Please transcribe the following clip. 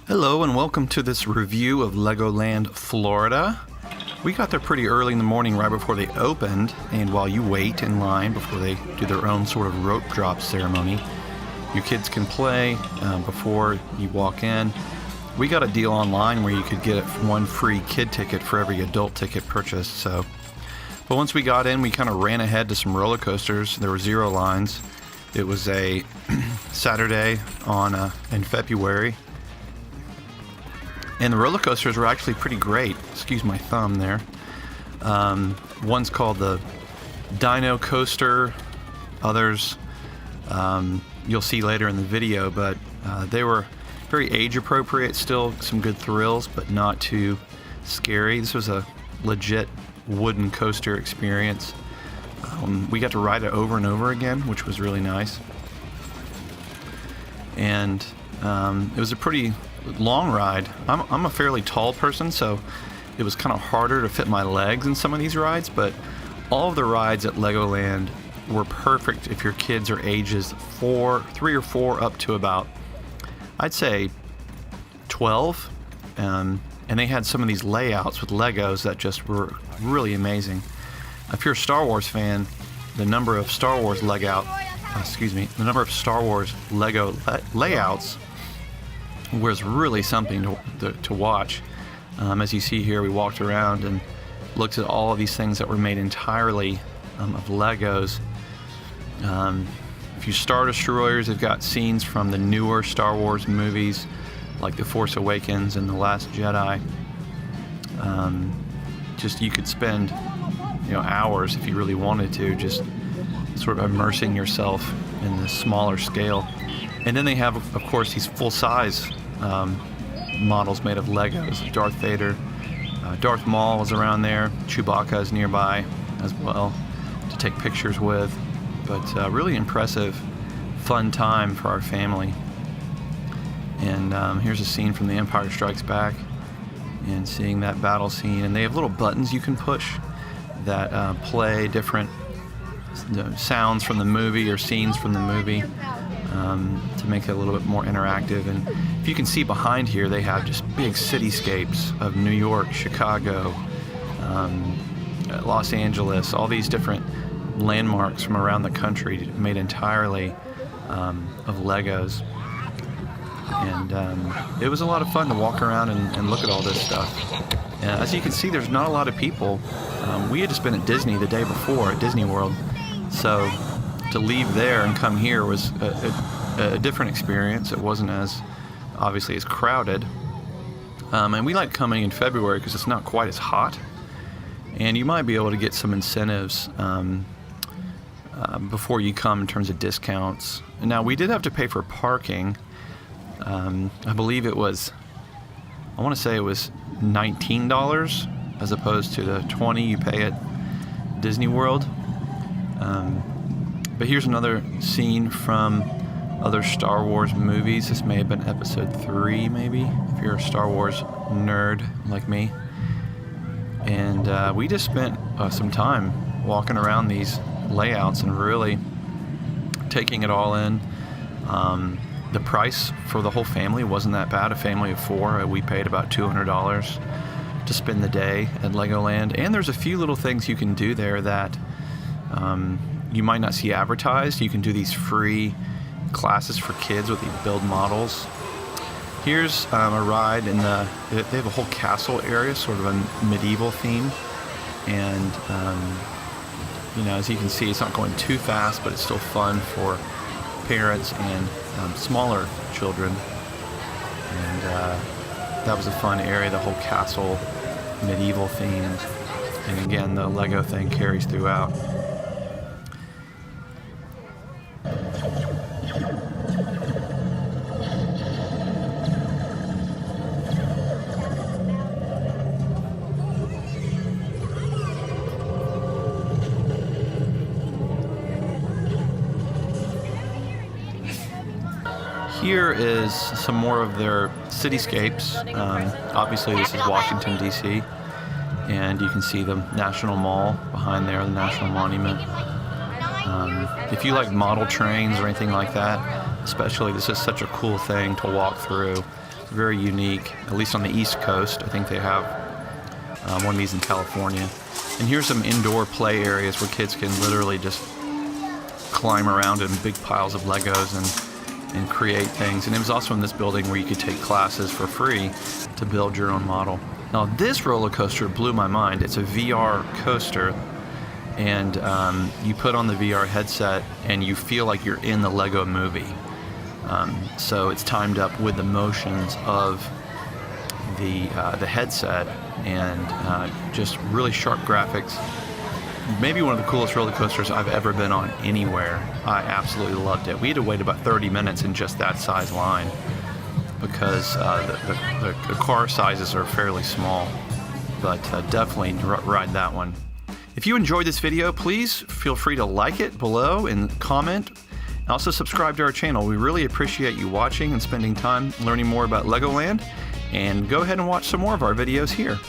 Hello and welcome to this review of Legoland, Florida. We got there pretty early in the morning right before they opened, and while you wait in line before they do their own sort of rope drop ceremony, your kids can play before you walk in. We got a deal online where you could get one free kid ticket for every adult ticket purchased. But once we got in, we kind of ran ahead to some roller coasters. There were zero lines. It was a Saturday in February. And the roller coasters were actually pretty great. Excuse my thumb there. One's called the Dino Coaster. Others you'll see later in the video, but they were very age appropriate. Still some good thrills, but not too scary. This was a legit wooden coaster experience. We got to ride it over and over again, which was really nice. And it was a pretty long ride. I'm a fairly tall person, so it was kind of harder to fit my legs in some of these rides, but all of the rides at Legoland were perfect if your kids are ages 3 or 4 up to about, I'd say, 12. And they had some of these layouts with Legos that just were really amazing. If you're a Star Wars fan, the number of Star Wars Lego layouts was really something to watch. As you see here, we walked around and looked at all of these things that were made entirely of Legos. If you Star Destroyers, they've got scenes from the newer Star Wars movies like The Force Awakens and The Last Jedi. Just you could spend hours if you really wanted to, just sort of immersing yourself in this smaller scale. And then they have, of course, these full-size models made of Legos. Darth Vader, Darth Maul is around there. Chewbacca is nearby as well to take pictures with. But really impressive, fun time for our family. And here's a scene from The Empire Strikes Back, and seeing that battle scene. And they have little buttons you can push that play different sounds from the movie or scenes from the movie. To make it a little bit more interactive. And if you can see behind here, they have just big cityscapes of New York, Chicago, Los Angeles, all these different landmarks from around the country made entirely of Legos. And it was a lot of fun to walk around and look at all this stuff. And as you can see, there's not a lot of people. We had just been at Disney the day before at Disney World, so to leave there and come here was a different experience. It wasn't obviously as crowded. And we like coming in February because it's not quite as hot. And you might be able to get some incentives before you come in terms of discounts. Now, we did have to pay for parking. I believe it was, I want to say it was $19 as opposed to the $20 you pay at Disney World. But here's another scene from other Star Wars movies. This may have been episode 3, maybe, if you're a Star Wars nerd like me. And we just spent some time walking around these layouts and really taking it all in. The price for the whole family wasn't that bad. A family of 4, we paid about $200 to spend the day at Legoland. And there's a few little things you can do there that you might not see advertised. You can do these free classes for kids with these build models. Here's a ride they have a whole castle area, sort of a medieval theme. And as you can see, it's not going too fast, but it's still fun for parents and smaller children. And that was a fun area, the whole castle, medieval themed. And again, the Lego thing carries throughout. Here is some more of their cityscapes. Obviously this is Washington, D.C., and you can see the National Mall behind there, the National Monument. If you like model trains or anything like that, especially, this is such a cool thing to walk through. It's very unique, at least on the East Coast. I think they have one of these in California. And here's some indoor play areas where kids can literally just climb around in big piles of Legos and create things. And it was also in this building where you could take classes for free to build your own model. Now this roller coaster blew my mind. It's a VR coaster, and you put on the VR headset and you feel like you're in the Lego movie. So it's timed up with the motions of the headset, and just really sharp graphics. Maybe one of the coolest roller coasters I've ever been on anywhere. I absolutely loved it. We had to wait about 30 minutes in just that size line because the car sizes are fairly small, but definitely ride that one. If you enjoyed this video, please feel free to like it below and comment. Also subscribe to our channel. We really appreciate you watching and spending time learning more about Legoland. And go ahead and watch some more of our videos here.